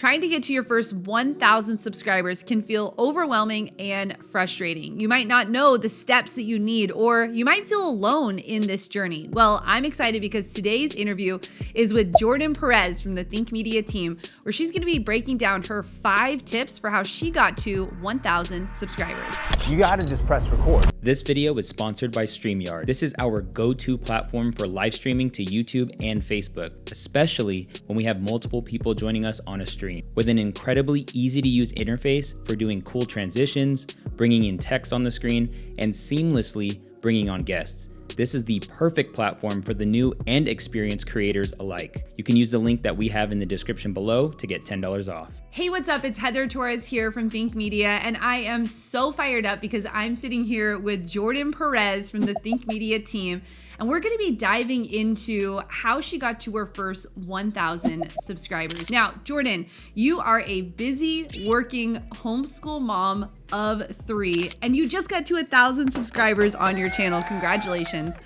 Trying to get to your first 1,000 subscribers can feel overwhelming and frustrating. You might not know the steps that you need, or you might feel alone in this journey. Well, I'm excited because today's interview is with Jordan Perez from the Think Media team, where she's going to be breaking down her 5 tips for how she got to 1,000 subscribers. You got to just press record. This video is sponsored by StreamYard. This is our go-to platform for live streaming to YouTube and Facebook, especially when we have multiple people joining us on a stream. With an incredibly easy to use interface for doing cool transitions, bringing in text on the screen, and seamlessly bringing on guests. This is the perfect platform for the new and experienced creators alike. You can use the link that we have in the description below to get $10 off. Hey, what's up? It's Heather Torres here from Think Media, and I am so fired up because I'm sitting here with Jordan Perez from the Think Media team, and we're going to be diving into how she got to her first 1,000 subscribers. Now, Jordan, you are a busy working homeschool mom of 3, and you just got to 1,000 subscribers on your channel. Congratulations.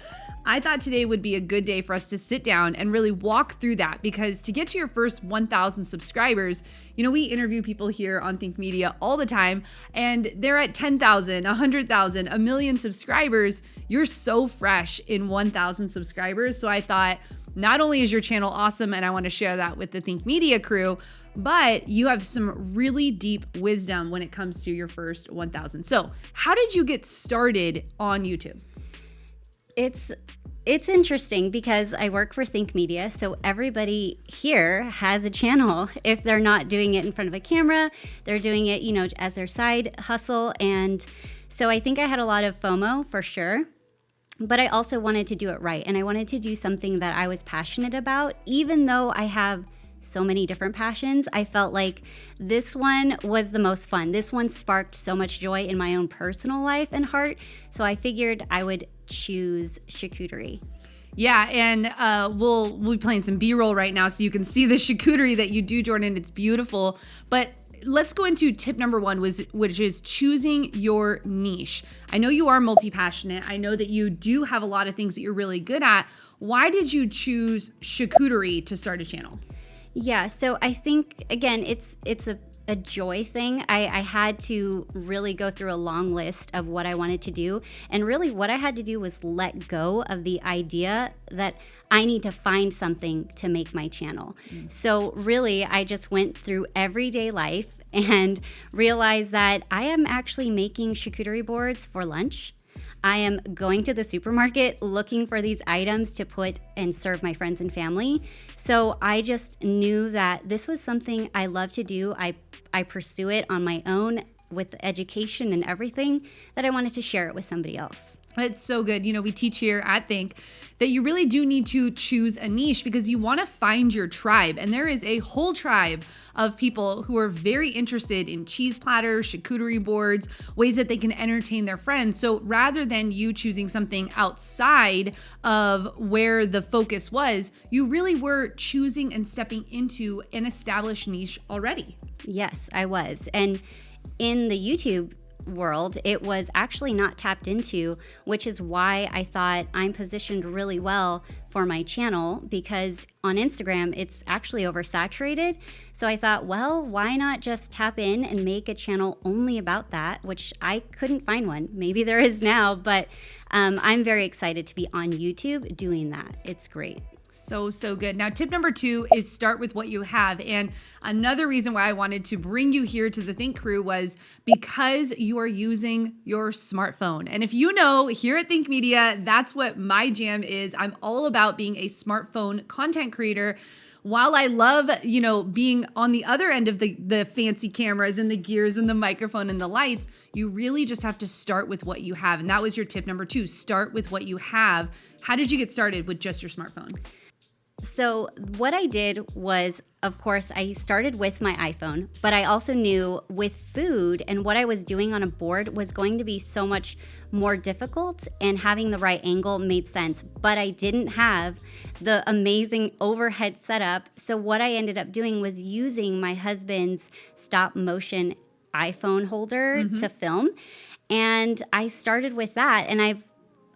I thought today would be a good day for us to sit down and really walk through that, because to get to your first 1,000 subscribers, you know, we interview people here on Think Media all the time, and they're at 10,000, 100,000, a million subscribers. You're so fresh in 1,000 subscribers. So I thought, not only is your channel awesome, and I want to share that with the Think Media crew, but you have some really deep wisdom when it comes to your first 1,000. So how did you get started on YouTube? It's interesting because I work for Think Media, so everybody here has a channel. If they're not doing it in front of a camera, they're doing it, you know, as their side hustle. And so I think I had a lot of FOMO for sure, but I also wanted to do it right. And I wanted to do something that I was passionate about. Even though I have so many different passions, I felt like this one was the most fun. This one sparked so much joy in my own personal life and heart. So I figured I would choose charcuterie. Yeah, and we'll be playing some B-roll right now so you can see the charcuterie that you do, Jordan. It's beautiful. But let's go into tip number 1, which is choosing your niche. I know you are multi-passionate. I know that you do have a lot of things that you're really good at. Why did you choose charcuterie to start a channel? Yeah, so I think, again, it's a joy thing. I had to really go through a long list of what I wanted to do. And really what I had to do was let go of the idea that I need to find something to make my channel. So really, I just went through everyday life and realized that I am actually making charcuterie boards for lunch. I am going to the supermarket looking for these items to put and serve my friends and family. So I just knew that this was something I love to do. I pursue it on my own with education and everything, that I wanted to share it with somebody else. It's so good. You know, we teach here at Think that you really do need to choose a niche because you want to find your tribe. And there is a whole tribe of people who are very interested in cheese platters, charcuterie boards, ways that they can entertain their friends. So rather than you choosing something outside of where the focus was, you really were choosing and stepping into an established niche already. Yes, I was. And in the YouTube world, it was actually not tapped into, which is why I thought I'm positioned really well for my channel, because on Instagram, it's actually oversaturated. So I thought, well, why not just tap in and make a channel only about that, which I couldn't find one. Maybe there is now, but I'm very excited to be on YouTube doing that. It's great. So good. Now, tip number 2 is start with what you have. And another reason why I wanted to bring you here to the Think crew was because you are using your smartphone. And if you know, here at Think Media, that's what my jam is. I'm all about being a smartphone content creator. While I love, you know, being on the other end of the fancy cameras and the gears and the microphone and the lights, you really just have to start with what you have. And that was your tip number 2, start with what you have. How did you get started with just your smartphone? So what I did was, of course, I started with my iPhone, but I also knew with food and what I was doing on a board was going to be so much more difficult, and having the right angle made sense, but I didn't have the amazing overhead setup. So what I ended up doing was using my husband's stop motion iPhone holder to film. And I started with that, and I've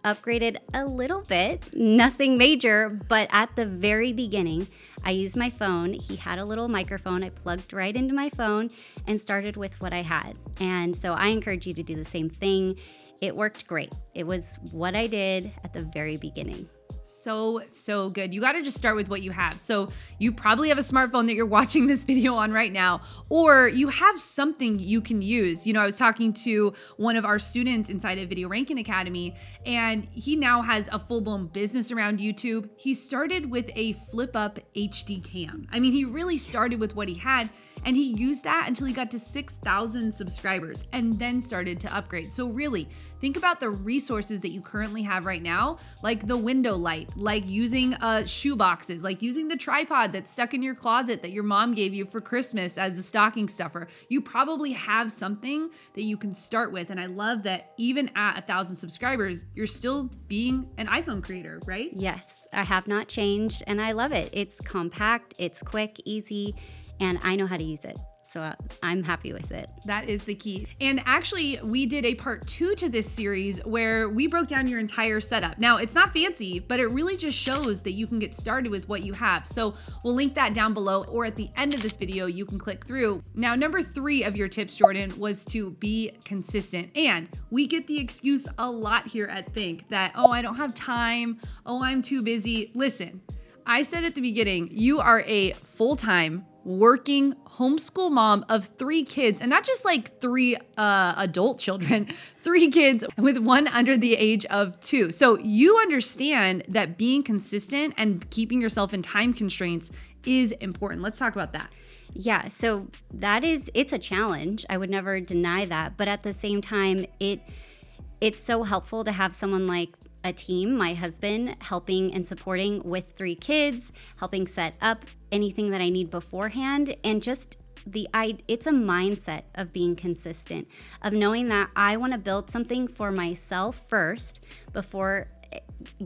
upgraded a little bit, nothing major, but at the very beginning, I used my phone. He had a little microphone. I plugged right into my phone and started with what I had. And so I encourage you to do the same thing. It worked great. It was what I did at the very beginning. So good. You got to just start with what you have. So you probably have a smartphone that you're watching this video on right now, or you have something you can use. I was talking to one of our students inside of Video Ranking Academy, and he now has a full-blown business around YouTube. He started with a flip-up HD cam. I mean, he really started with what he had, and he used that until he got to 6,000 subscribers and then started to upgrade. So really, think about the resources that you currently have right now, like the window light, like using shoe boxes, like using the tripod that's stuck in your closet that your mom gave you for Christmas as a stocking stuffer. You probably have something that you can start with. And I love that even at 1,000 subscribers, you're still being an iPhone creator, right? Yes, I have not changed, and I love it. It's compact, it's quick, easy, and I know how to use it. So I'm happy with it. That is the key. And actually, we did a part 2 to this series where we broke down your entire setup. Now, it's not fancy, but it really just shows that you can get started with what you have. So we'll link that down below, or at the end of this video, you can click through. Now, number 3 of your tips, Jordan, was to be consistent. And we get the excuse a lot here at Think that, oh, I don't have time. Oh, I'm too busy. Listen, I said at the beginning, you are a full-time working homeschool mom of 3 kids, and not just like 3 adult children, 3 kids with one under the age of 2. So you understand that being consistent and keeping yourself in time constraints is important. Let's talk about that. Yeah, so it's a challenge. I would never deny that. But at the same time, it's so helpful to have someone like a team, my husband, helping and supporting with 3 kids, helping set up anything that I need beforehand, and just it's a mindset of being consistent, of knowing that I want to build something for myself first before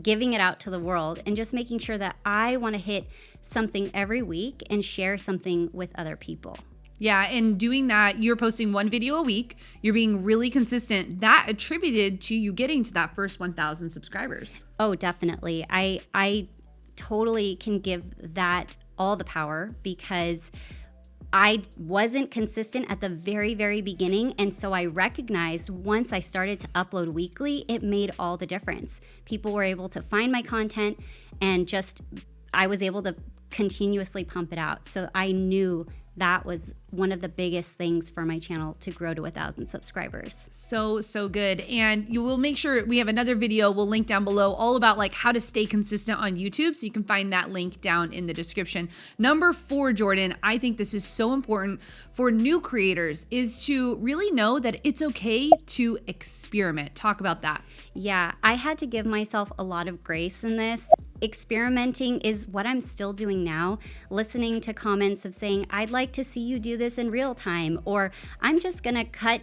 giving it out to the world, and just making sure that I want to hit something every week and share something with other people. Yeah, and doing that, you're posting 1 video a week, you're being really consistent. That attributed to you getting to that first 1,000 subscribers. Oh, definitely. I totally can give that all the power, because I wasn't consistent at the very, very beginning. And so I recognized once I started to upload weekly, it made all the difference. People were able to find my content, and I was able to continuously pump it out. So I knew that was one of the biggest things for my channel to grow to 1,000 subscribers. So good. And you will make sure we have another video we'll link down below all about like how to stay consistent on YouTube. So you can find that link down in the description. Number 4, Jordan, I think this is so important for new creators, is to really know that it's okay to experiment. Talk about that. Yeah, I had to give myself a lot of grace in this. Experimenting is what I'm still doing now. Listening to comments of saying, I'd like to see you do this in real time, or I'm just gonna cut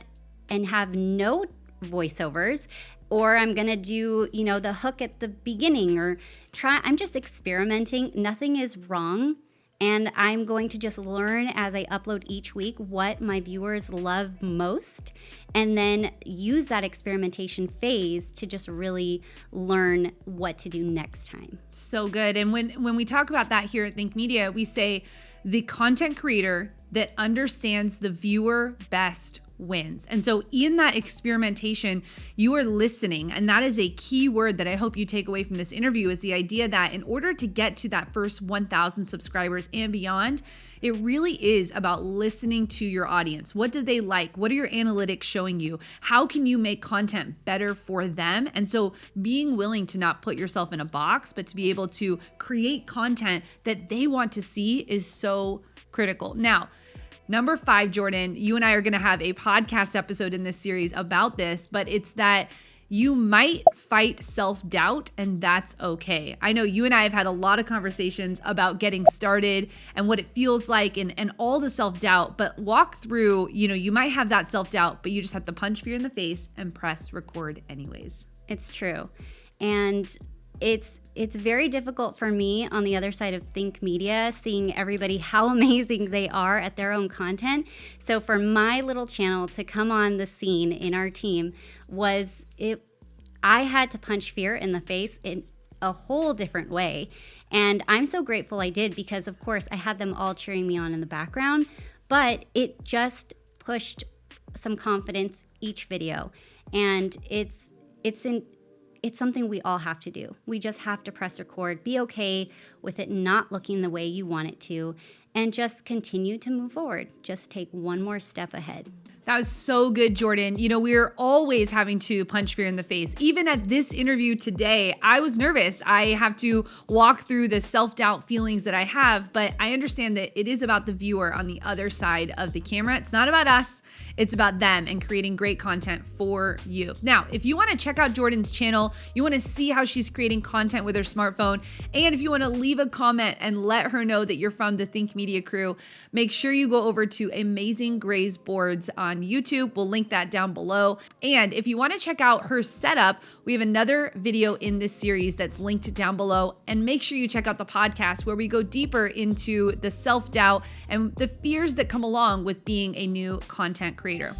and have no voiceovers, or I'm gonna do, the hook at the beginning, or I'm just experimenting. Nothing is wrong. And I'm going to just learn as I upload each week what my viewers love most, and then use that experimentation phase to just really learn what to do next time. So good. And when we talk about that here at Think Media, we say the content creator that understands the viewer best wins. And so in that experimentation, you are listening. And that is a key word that I hope you take away from this interview, is the idea that in order to get to that first 1,000 subscribers and beyond, it really is about listening to your audience. What do they like? What are your analytics showing you? How can you make content better for them? And so being willing to not put yourself in a box, but to be able to create content that they want to see is so critical. Now, number 5, Jordan, you and I are going to have a podcast episode in this series about this, but it's that you might fight self-doubt, and that's okay. I know you and I have had a lot of conversations about getting started and what it feels like and all the self-doubt, but walk through, you might have that self-doubt, but you just have to punch fear in the face and press record anyways. It's true. And it's very difficult for me on the other side of Think Media, seeing everybody how amazing they are at their own content. So for my little channel to come on the scene in our team I had to punch fear in the face in a whole different way. And I'm so grateful I did, because of course I had them all cheering me on in the background, but it just pushed some confidence each video. And it's something we all have to do. We just have to press record, be okay with it not looking the way you want it to, and just continue to move forward. Just take one more step ahead. That was so good, Jordan. You know, we're always having to punch fear in the face. Even at this interview today, I was nervous. I have to walk through the self-doubt feelings that I have, but I understand that it is about the viewer on the other side of the camera. It's not about us, it's about them and creating great content for you. Now, if you want to check out Jordan's channel, you want to see how she's creating content with her smartphone, and if you want to leave a comment and let her know that you're from the Think Media crew, make sure you go over to Amazing Grace Boards on YouTube. We'll link that down below. And if you want to check out her setup, we have another video in this series that's linked down below. And make sure you check out the podcast where we go deeper into the self-doubt and the fears that come along with being a new content creator.